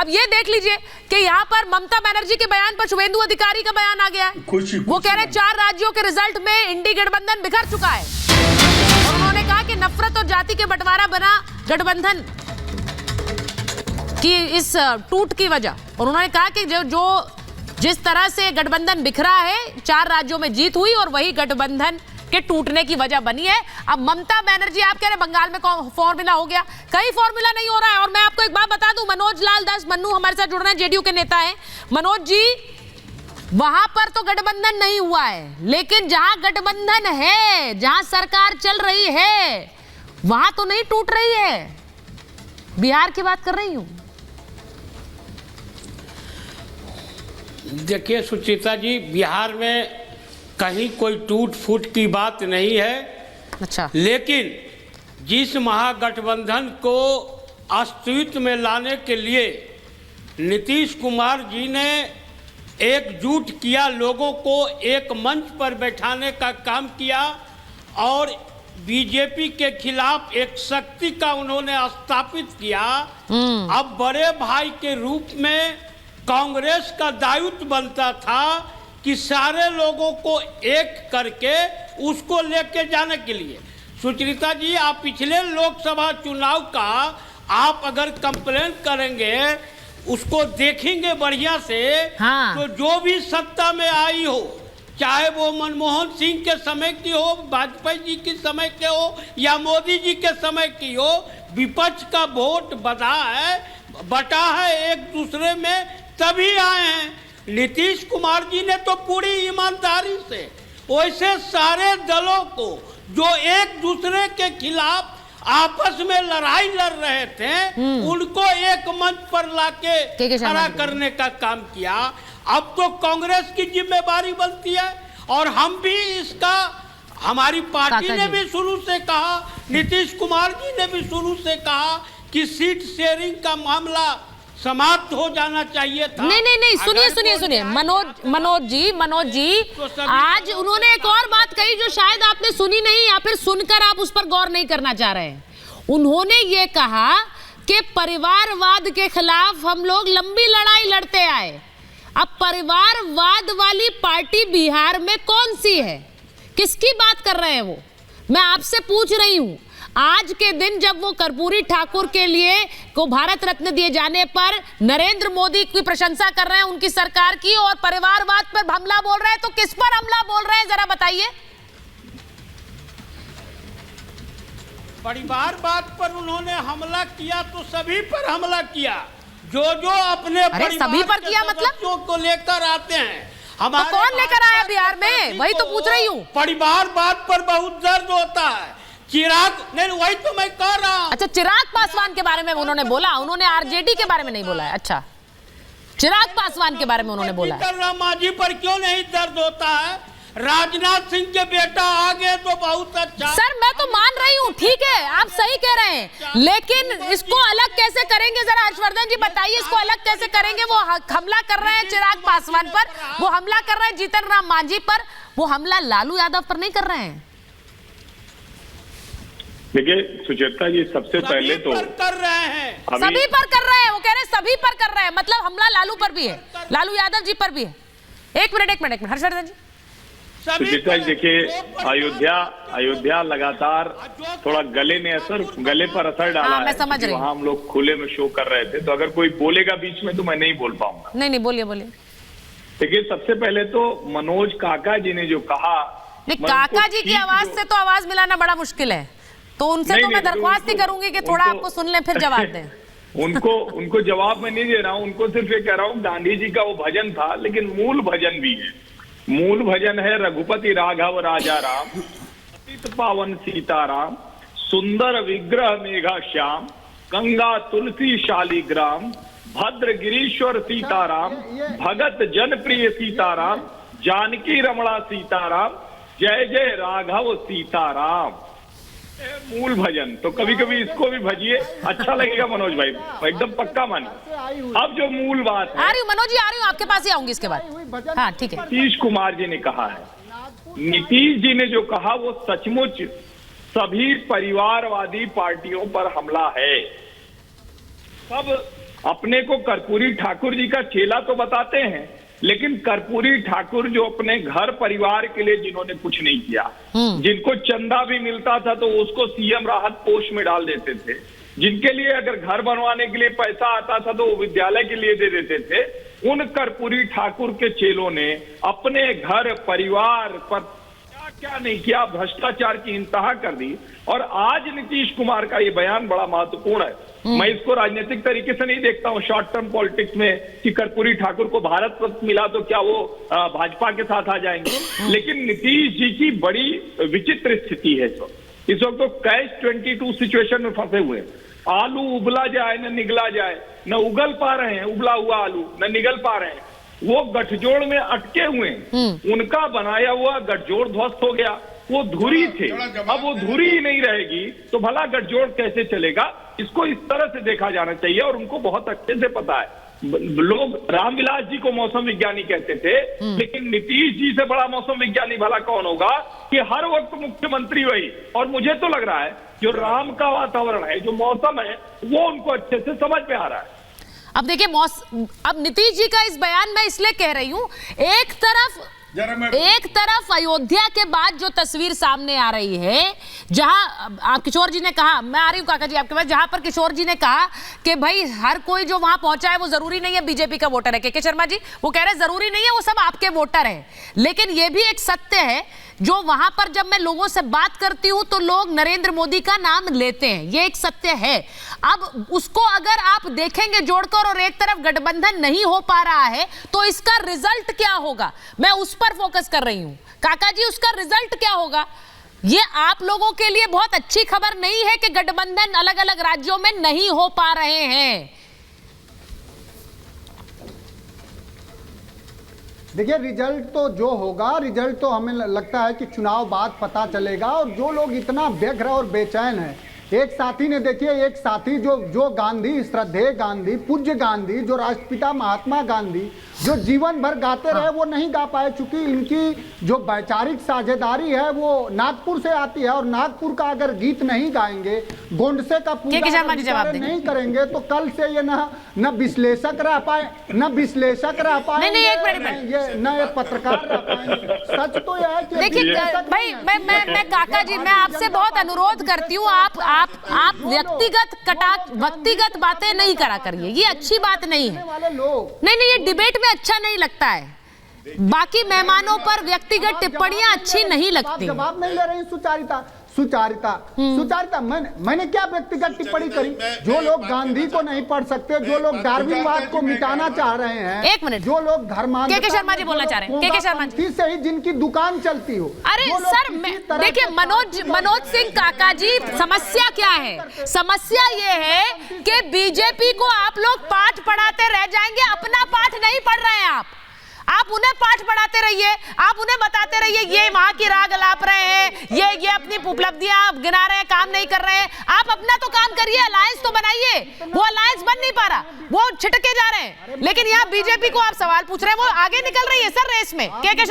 अब ये देख लीजिए कि यहाँ पर ममता बनर्जी के बयान पर शुभेंदु अधिकारी का बयान आ गया है। वो कह रहे 4 राज्यों के रिजल्ट में इंडी गठबंधन बिखर चुका है और उन्होंने कहा कि नफरत और जाति के बंटवारा बना गठबंधन की इस टूट की वजह। और उन्होंने कहा कि जिस तरह से गठबंधन बिखरा है 4 राज्यों में जीत हुई और वही गठबंधन के टूटने की वजह बनी है। अब ममता बनर्जी आप कह रहे बंगाल में फॉर्मूला हो गया, कहीं फॉर्मूला नहीं हो रहा है। और मैं आपको एक बात बता दूं, मनोज लाल दास मन्नू हमारे साथ जुड़ रहे हैं, जेडीयू के नेता हैं। मनोज जी, वहां पर तो गठबंधन नहीं हुआ है, लेकिन जहां गठबंधन है, जहां सरकार चल रही है, वहां तो नहीं टूट रही है। बिहार की बात कर रही हूं। देखिए सुचिता जी, बिहार में कहीं कोई टूट फूट की बात नहीं है। अच्छा, लेकिन जिस महागठबंधन को अस्तित्व में लाने के लिए नीतीश कुमार जी ने एकजुट किया, लोगों को एक मंच पर बैठाने का काम किया और बीजेपी के खिलाफ एक शक्ति का उन्होंने स्थापित किया। अब बड़े भाई के रूप में कांग्रेस का दायित्व बनता था कि सारे लोगों को एक करके उसको लेके जाने के लिए। सुचरिता जी, आप पिछले लोकसभा चुनाव का आप अगर कंप्लेन करेंगे, उसको देखेंगे बढ़िया से, हाँ। तो जो भी सत्ता में आई हो, चाहे वो मनमोहन सिंह के समय की हो, वाजपेयी जी के समय के हो या मोदी जी के समय की हो, विपक्ष का वोट बटा है एक दूसरे में, तभी आए हैं। नीतीश कुमार जी ने तो पूरी ईमानदारी से वैसे सारे दलों को जो एक दूसरे के खिलाफ आपस में लड़ाई लड़ रहे थे, उनको एक मंच पर लाके खड़ा करने का काम किया। अब तो कांग्रेस की जिम्मेदारी बनती है और हम भी इसका, हमारी पार्टी ने भी शुरू से कहा, नीतीश कुमार जी ने भी शुरू से कहा कि सीट शेयरिंग का मामला समाप्त हो जाना चाहिए था। नहीं, सुनिए मनोज जी, तो आज उन्होंने एक और बात कही जो शायद आपने सुनी नहीं या फिर सुनकर आप उस पर गौर नहीं करना चाह रहे हैं। उन्होंने ये कहा कि परिवारवाद के खिलाफ हम लोग लंबी लड़ाई लड़ते आए। अब परिवारवाद वाली पार्टी बिहार में कौन सी है, किसकी बात कर रहे हैं वो, मैं आपसे पूछ रही हूं। आज के दिन जब वो कर्पूरी ठाकुर के लिए को भारत रत्न दिए जाने पर नरेंद्र मोदी की प्रशंसा कर रहे हैं, उनकी सरकार की, और परिवारवाद पर हमला बोल रहे हैं, तो किस पर हमला बोल रहे हैं जरा बताइए। परिवारवाद पर उन्होंने हमला किया तो सभी पर हमला किया, जो अपने सभी पर किया, मतलब को लेकर आते हैं। हमारे तो कौन लेकर आया बिहार में, वही तो पूछ रही हूँ। परिवारवाद पर बहुत दर्द होता है। चिराग, नहीं वही तो मैं कह रहा हूं। अच्छा, चिराग पासवान के बारे में उन्होंने बोला, उन्होंने आरजेडी के बारे में नहीं बोला है। अच्छा, चिराग पासवान के बारे में उन्होंने बोला है। राम मांझी पर क्यों नहीं दर्द होता है? राजनाथ सिंह के बेटा आ गए तो बहुत अच्छा। सर मैं तो मान रही हूँ, ठीक है, आप सही कह रहे हैं, लेकिन इसको अलग कैसे करेंगे जरा हर्षवर्धन जी बताइए, इसको अलग कैसे करेंगे? वो हमला कर रहे हैं चिराग पासवान पर, वो हमला कर रहे हैं जीतन राम मांझी पर, वो हमला लालू यादव पर नहीं कर रहे हैं। देखिए सुचेता जी, सबसे पहले तो कर रहे हैं, सभी पर कर रहे हैं, वो कह रहे हैं सभी पर कर रहे हैं, मतलब हमला लालू पर भी है, लालू यादव जी पर भी है। एक मिनट हर्षवर्धन जी। सुचेता जी देखिए, अयोध्या लगातार थोड़ा गले पर असर डाला है। मैं समझ रही हूं। वहाँ हम लोग खुले में शो कर रहे थे, तो अगर कोई बोलेगा बीच में तो मैं नहीं बोल पाऊंगा। नहीं बोलिए। देखिए, सबसे पहले तो मनोज काका जी ने जो कहा, काका जी की आवाज से तो आवाज मिलाना बड़ा मुश्किल है, तो उनसे तो मैं दरख्वास्त ही करूंगी कि थोड़ा आपको सुन लें फिर जवाब दें। उनको जवाब मैं नहीं दे रहा हूं, उनको सिर्फ ये कह रहा हूं, गांधी जी का वो भजन था, लेकिन मूल भजन भी है। मूल भजन है रघुपति राघव राजा राम, पतित पावन सीताराम, सुंदर विग्रह मेघा श्याम, गंगा तुलसी शालिग्राम, भद्र गिरीश्वर सीताराम, भगत जन प्रिय सीताराम, जानकी रमणा सीताराम, जय जय राघव सीताराम। मूल भजन तो कभी कभी इसको भी भजिए, अच्छा लगेगा मनोज भाई, एकदम पक्का मानिए। अब जो मूल बात है, आ रही हूँ मनोज जी, आ रही हूँ, आपके पास ही आऊंगी इसके बाद। हाँ ठीक है। नीतीश कुमार जी ने कहा है, नीतीश जी ने जो कहा वो सचमुच सभी परिवारवादी पार्टियों पर हमला है। सब अपने को कर्पूरी ठाकुर जी का चेला तो बताते हैं, लेकिन कर्पूरी ठाकुर जो अपने घर परिवार के लिए जिन्होंने कुछ नहीं किया, जिनको चंदा भी मिलता था तो उसको सीएम राहत कोष में डाल देते थे, जिनके लिए अगर घर बनवाने के लिए पैसा आता था तो वो विद्यालय के लिए दे देते थे, उन कर्पूरी ठाकुर के चेलों ने अपने घर परिवार पर क्या क्या नहीं किया, भ्रष्टाचार की इंतहा कर दी। और आज नीतीश कुमार का ये बयान बड़ा महत्वपूर्ण है। मैं इसको राजनीतिक तरीके से नहीं देखता हूँ, शॉर्ट टर्म पॉलिटिक्स में कि कर्पूरी ठाकुर को भारत रत्न मिला तो क्या वो भाजपा के साथ आ जाएंगे। लेकिन नीतीश जी की बड़ी विचित्र स्थिति है इस वक्त तो कैश 22 सिचुएशन में फंसे हुए हैं। आलू उबला जाए न निगला जाए, न उगल पा रहे हैं उबला हुआ आलू, न निगल पा रहे हैं। वो गठजोड़ में अटके हुए हैं, उनका बनाया हुआ गठजोड़ ध्वस्त हो गया। वो धुरी थे, अब वो धुरी ही नहीं रहेगी तो भला गठजोड़ कैसे चलेगा। इसको इस तरह से देखा जाना चाहिए और उनको बहुत अच्छे से पता है। लोग रामविलास जी को मौसम विज्ञानी कहते थे, लेकिन नीतीश जी से बड़ा मौसम विज्ञानी भला कौन होगा कि हर वक्त मुख्यमंत्री वही। और मुझे तो लग रहा है जो राम का वातावरण है, जो मौसम है, वो उनको अच्छे से समझ में आ रहा है। अब देखिए अब नीतीश जी का इस बयान में इसलिए कह रही हूं, एक तरफ अयोध्या के बाद जो तस्वीर सामने आ रही है, जहां आप किशोर जी ने कहा, मैं आ रही हूं काका जी आपके पास, जहां पर किशोर जी ने कहा कि भाई हर कोई जो वहां पहुंचा है वो जरूरी नहीं है बीजेपी का वोटर है। के शर्मा जी वो कह रहे हैं जरूरी नहीं है, वो सब आपके वोटर हैं। लेकिन ये भी एक सत्य है, जो वहां पर जब मैं लोगों से बात करती हूं तो लोग नरेंद्र मोदी का नाम लेते हैं, ये एक सत्य है। अब उसको अगर आप देखेंगे जोड़कर और एक तरफ गठबंधन नहीं हो पा रहा है तो इसका रिजल्ट क्या होगा, मैं उस पर फोकस कर रही हूं। काका जी उसका रिजल्ट क्या होगा? ये आप लोगों के लिए बहुत अच्छी खबर नहीं है कि गठबंधन अलग अलग राज्यों में नहीं हो पा रहे हैं। देखिए रिजल्ट तो जो होगा, रिजल्ट तो हमें लगता है कि चुनाव बाद पता चलेगा। और जो लोग इतना व्यग्र और बेचैन हैं, एक साथी ने देखिए, एक साथी जो गांधी, श्रद्धेय गांधी, पूज्य गांधी, जो राष्ट्रपिता महात्मा गांधी जो जीवन भर गाते रहे, वो नहीं गा पाए, चूंकि इनकी जो वैचारिक साझेदारी है वो नागपुर से आती है। और नागपुर का अगर गीत नहीं गाएंगे, गोंडसे का पूजा नहीं करेंगे तो कल से ये न विश्लेषक रह पाए, न विश्लेषक रह पाए, न ये पत्रकार रह पाएंगे। सच तो यह है कि देखिए भाई, मैं काका जी, मैं आपसे बहुत अनुरोध करती हूँ, आप व्यक्तिगत बातें नहीं करा करिए, ये अच्छी बात नहीं है। नहीं, ये डिबेट में अच्छा नहीं लगता है। बाकी मेहमानों पर व्यक्तिगत टिप्पणियां अच्छी नहीं लगती। जवाब नहीं ले रही। सुचारिता मैंने क्या व्यक्तिगत टिप्पणी करी? जो लोग गांधी को नहीं पढ़ सकते, जो लोग डार्विनवाद को मिटाना चाह रहे हैं, एक मिनट, जो लोग धर्मांतरण, के शर्मा जी बोलना चाह रहे हैं, के शर्मा जी से ही जिनकी दुकान चलती हो। अरे सर देखिए मनोज सिंह काका जी, समस्या क्या है? समस्या ये है कि बीजेपी को आप लोग पाठ पढ़ाते रह जाएंगे, अपना पाठ नहीं पढ़ रहे हैं आप उन्हें पाठ पढ़ाते रहिए, आप उन्हें बताते रहिए ये वहां की राग अलाप रहे हैं, ये अपनी उपलब्धियां गिना रहे हैं, काम नहीं कर रहे हैं। आप अपना तो काम करिए, अलायंस तो बनाइए। वो अलायंस बन नहीं पा रहा, वो छिटके जा रहे हैं। लेकिन यहाँ बीजेपी को आप सवाल पूछ रहे हैं, वो आगे निकल रही है सर रेस में।